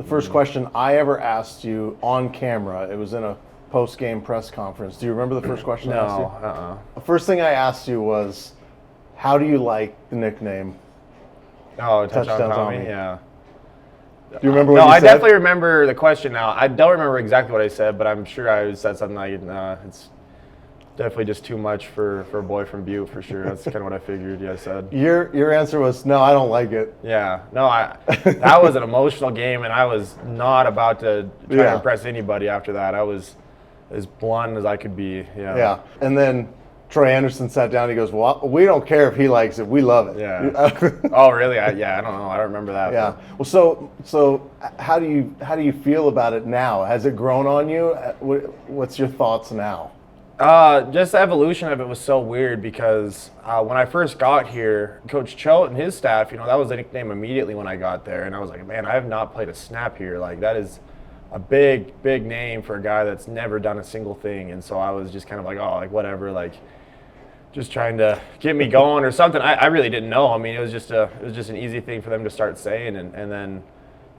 The first question I ever asked you on camera, it was in a post-game press conference. Do you remember the first question I asked you? No, The first thing I asked you was, how do you like the nickname? Oh, Touchdown Touchdown Tommy? Tommy. Yeah. Do you remember what No, you I said? definitely remember the question now. I don't remember exactly what I said, but I'm sure I said something like, it's definitely just too much for a boy from Butte, for sure. That's kind of what I figured I said. Your answer was, no, I don't like it. Yeah. No, that was an emotional game, and I was not about to try to impress anybody after that. I was as blunt as I could be. Yeah. Yeah. And then Troy Anderson sat down. He goes, well, we don't care if he likes it. We love it. Yeah. Oh, really? I don't know. I don't remember that. Yeah. Well, so how do you feel about it now? Has it grown on you? What's your thoughts now? Just the evolution of it was so weird because when I first got here, Coach Choate and his staff, that was the nickname immediately when I got there. And I was like, man, I have not played a snap here. Like, that is a big, big name for a guy that's never done a single thing. And so I was just kind of like, oh, like, whatever, like, just trying to get me going or something. I really didn't know. I mean, it was just an easy thing for them to start saying. And then,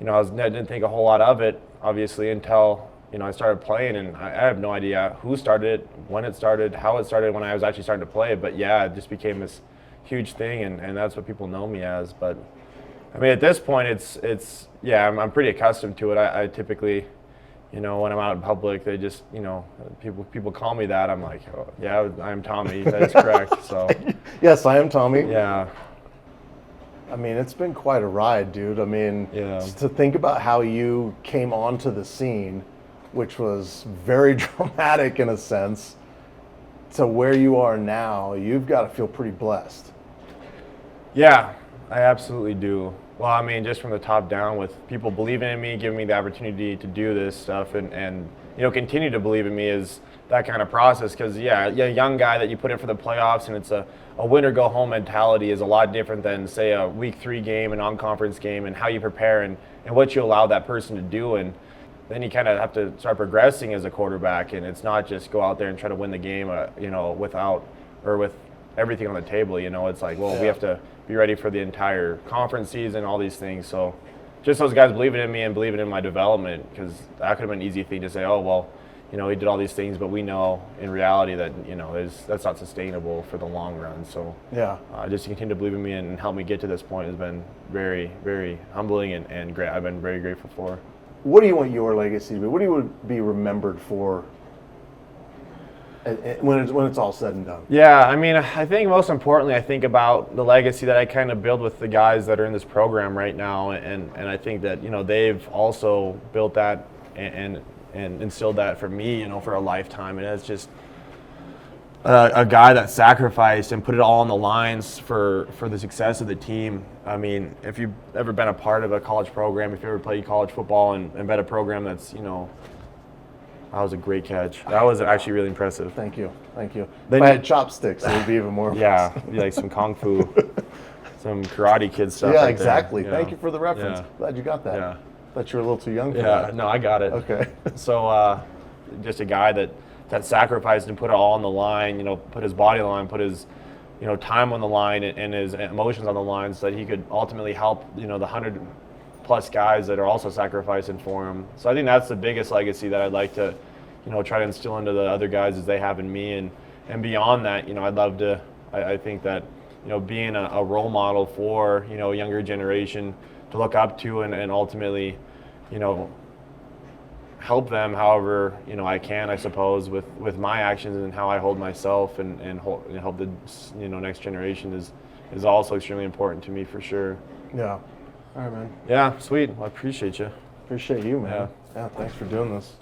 I didn't think a whole lot of it, obviously, until I started playing, and I have no idea who started it, when it started, how it started, when I was actually starting to play. But yeah, it just became this huge thing, and that's what people know me as. But I mean, at this point, I'm pretty accustomed to it. I typically, when I'm out in public, they just, people call me that. I'm like, oh, yeah, I'm Tommy. That is correct. So yes, I am Tommy. Yeah. I mean, it's been quite a ride, dude. I mean, to think about how you came onto the scene, which was very dramatic in a sense, to where you are now, you've got to feel pretty blessed. Yeah, I absolutely do. Well, I mean, just from the top down, with people believing in me, giving me the opportunity to do this stuff, and continue to believe in me, is that kind of process. Because a young guy that you put in for the playoffs, and it's a win or go home mentality, is a lot different than, say, a week 3 game, a non-conference game, and how you prepare and what you allow that person to do. And then you kind of have to start progressing as a quarterback, and it's not just go out there and try to win the game, without or with everything on the table. It's like, well, we have to be ready for the entire conference season, all these things. So just those guys believing in me and believing in my development, because that could have been an easy thing to say, oh, well, he did all these things, but we know in reality that, that's not sustainable for the long run. So just to continue to believe in me and help me get to this point has been very, very humbling and great. I've been very grateful for. What do you want your legacy to be? What do you want to be remembered for when it's all said and done? Yeah, I mean, I think most importantly, I think about the legacy that I kind of build with the guys that are in this program right now, and I think that they've also built that and instilled that for me, for a lifetime, and it's just a guy that sacrificed and put it all on the lines for the success of the team. I mean, if you've ever been a part of a college program, if you ever played college football and been a program that's, that was a great catch. That was actually really impressive. Thank you. Then if I had chopsticks, it would be even more. Yeah, it'd be like some kung fu, some karate kid stuff. Yeah, right exactly. there. Thank you for the reference. Yeah. Glad you got that. Yeah. Thought you were a little too young for that. Yeah, no, I got it. Okay. So just a guy that sacrificed and put it all on the line, put his body on the line, put his, time on the line and his emotions on the line, so that he could ultimately help, the 100+ guys that are also sacrificing for him. So I think that's the biggest legacy that I'd like to, try to instill into the other guys as they have in me. And beyond that, I'd love to, I think that, being a role model for, a younger generation to look up to and ultimately, help them however I can, I suppose, with my actions and how I hold myself and help the next generation is also extremely important to me, for sure. Yeah. All right, man. Yeah, sweet. Well, I appreciate you. Appreciate you, man. Yeah, thanks for doing this.